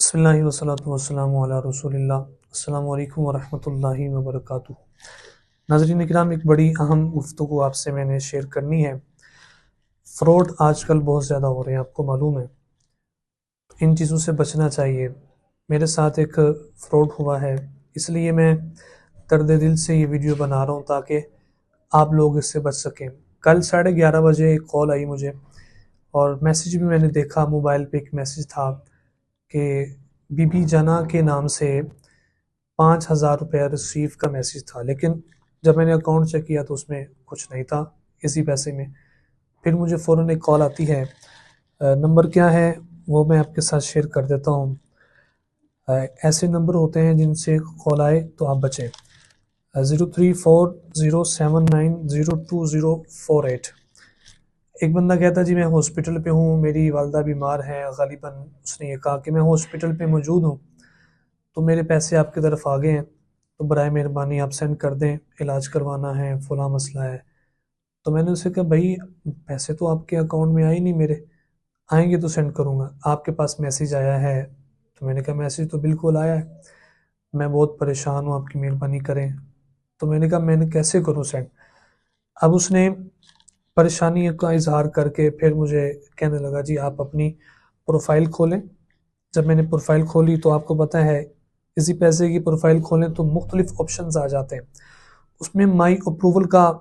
بسم اللہ والصلاۃ والسلام علی رسول اللہ۔ السلام علیکم ورحمۃ اللہ وبرکاتہ۔ ناظرین اکرام، ایک بڑی اہم گفتگو آپ سے میں نے شیئر کرنی ہے۔ فراڈ آج کل بہت زیادہ ہو رہے ہیں، آپ کو معلوم ہے، ان چیزوں سے بچنا چاہیے۔ میرے ساتھ ایک فراڈ ہوا ہے، اس لیے میں درد دل سے یہ ویڈیو بنا رہا ہوں تاکہ آپ لوگ اس سے بچ سکیں۔ کل 11:30 بجے ایک کال آئی مجھے، اور میسیج بھی میں نے دیکھا، موبائل پہ ایک میسیج تھا کہ بی بی جنا کے نام سے 5,000 روپے ریسیو کا میسیج تھا، لیکن جب میں نے اکاؤنٹ چیک کیا تو اس میں کچھ نہیں تھا اسی پیسے میں۔ پھر مجھے فوراً ایک کال آتی ہے، نمبر کیا ہے وہ میں آپ کے ساتھ شیئر کر دیتا ہوں۔ ایسے نمبر ہوتے ہیں جن سے کال آئے تو آپ بچیں۔ 0340790208۔ ایک بندہ کہتا جی میں ہاسپٹل پہ ہوں، میری والدہ بیمار ہیں، غالباً اس نے یہ کہا کہ میں ہاسپٹل پہ موجود ہوں تو میرے پیسے آپ کی طرف آ گئے ہیں، تو برائے مہربانی آپ سینڈ کر دیں، علاج کروانا ہے، فلاں مسئلہ ہے۔ تو میں نے اسے کہا بھائی پیسے تو آپ کے اکاؤنٹ میں آئے نہیں، میرے آئیں گے تو سینڈ کروں گا، آپ کے پاس میسیج آیا ہے؟ تو میں نے کہا میسیج تو بالکل آیا ہے، میں بہت پریشان ہوں، آپ کی مہربانی کریں۔ تو میں نے کہا میں نے کیسے کروں سینڈ؟ اب اس نے پریشانی کا اظہار کر کے پھر مجھے کہنے لگا جی آپ اپنی پروفائل کھولیں۔ جب میں نے پروفائل کھولی تو آپ کو پتہ ہے اسی پیسے کی پروفائل کھولیں تو مختلف آپشنز آ جاتے ہیں، اس میں مائی اپروول کا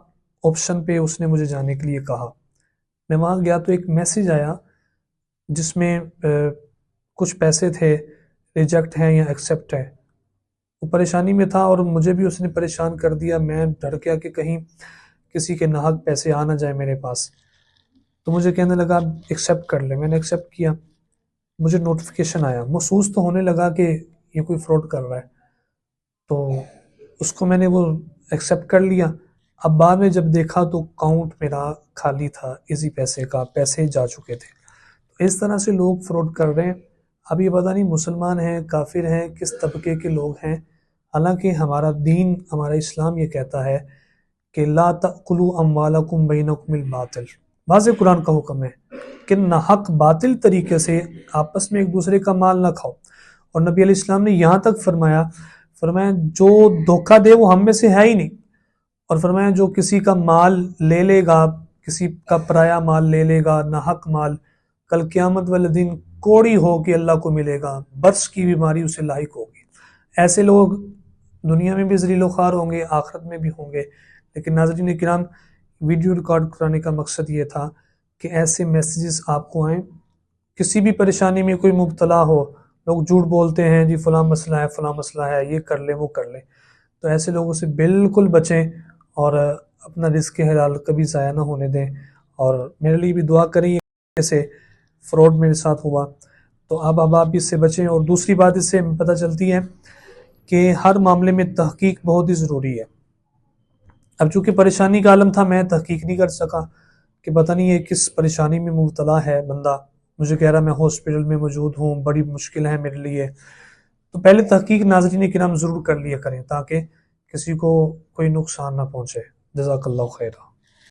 آپشن پہ اس نے مجھے جانے کے لیے کہا۔ میں وہاں گیا تو ایک میسیج آیا جس میں کچھ پیسے تھے، ریجیکٹ ہیں یا ایکسیپٹ ہے۔ وہ پریشانی میں تھا اور مجھے بھی اس نے پریشان کر دیا، میں ڈر گیا کہ کہیں کسی کے ناحق پیسے آ نہ جائے میرے پاس۔ تو مجھے کہنے لگا ایکسیپٹ کر لیں، میں نے ایکسیپٹ کیا، مجھے نوٹیفیکیشن آیا، محسوس تو ہونے لگا کہ یہ کوئی فراڈ کر رہا ہے، تو اس کو میں نے وہ ایکسیپٹ کر لیا۔ اب بعد میں جب دیکھا تو اکاؤنٹ میرا خالی تھا، اسی پیسے کا پیسے جا چکے تھے۔ تو اس طرح سے لوگ فراڈ کر رہے ہیں۔ اب یہ پتہ نہیں مسلمان ہیں، کافر ہیں، کس طبقے کے لوگ ہیں، حالانکہ ہمارا دین، ہمارا اسلام یہ کہتا ہے کہ لا تأکلوا اموالکم بینکم بالباطل، واضح قرآن کا حکم ہے کہ ناحق باطل طریقے سے آپس میں ایک دوسرے کا مال نہ کھاؤ۔ اور نبی علیہ السلام نے یہاں تک فرمایا جو دھوکہ دے وہ ہم میں سے ہے ہی نہیں، اور فرمایا جو کسی کا مال لے لے گا، کسی کا پرایا مال لے لے گا، ناحق مال، کل قیامت والے دن کوڑی ہو کے اللہ کو ملے گا، برس کی بیماری اسے لاحق ہوگی۔ ایسے لوگ دنیا میں بھی ذلیل و خوار ہوں گے، آخرت میں بھی ہوں گے۔ لیکن ناظرین کرام، ویڈیو ریکارڈ کرانے کا مقصد یہ تھا کہ ایسے میسیجز آپ کو آئیں، کسی بھی پریشانی میں کوئی مبتلا ہو، لوگ جھوٹ بولتے ہیں جی فلاں مسئلہ ہے، فلاں مسئلہ ہے، یہ کر لیں وہ کر لیں، تو ایسے لوگوں سے بالکل بچیں اور اپنا رزق حلال کبھی ضائع نہ ہونے دیں۔ اور میرے لیے بھی دعا کریں، جیسے فراڈ میرے ساتھ ہوا تو اب آپ اس سے بچیں۔ اور دوسری بات اس سے پتہ چلتی ہے کہ ہر معاملے میں تحقیق بہت ہی ضروری ہے۔ اب چونکہ پریشانی کا عالم تھا، میں تحقیق نہیں کر سکا کہ پتہ نہیں یہ کس پریشانی میں مبتلا ہے بندہ، مجھے کہہ رہا میں ہاسپٹل میں موجود ہوں، بڑی مشکل ہے میرے لیے۔ تو پہلے تحقیق ناظرین کرام ضرور کر لیا کریں تاکہ کسی کو کوئی نقصان نہ پہنچے۔ جزاک اللہ خیرہ۔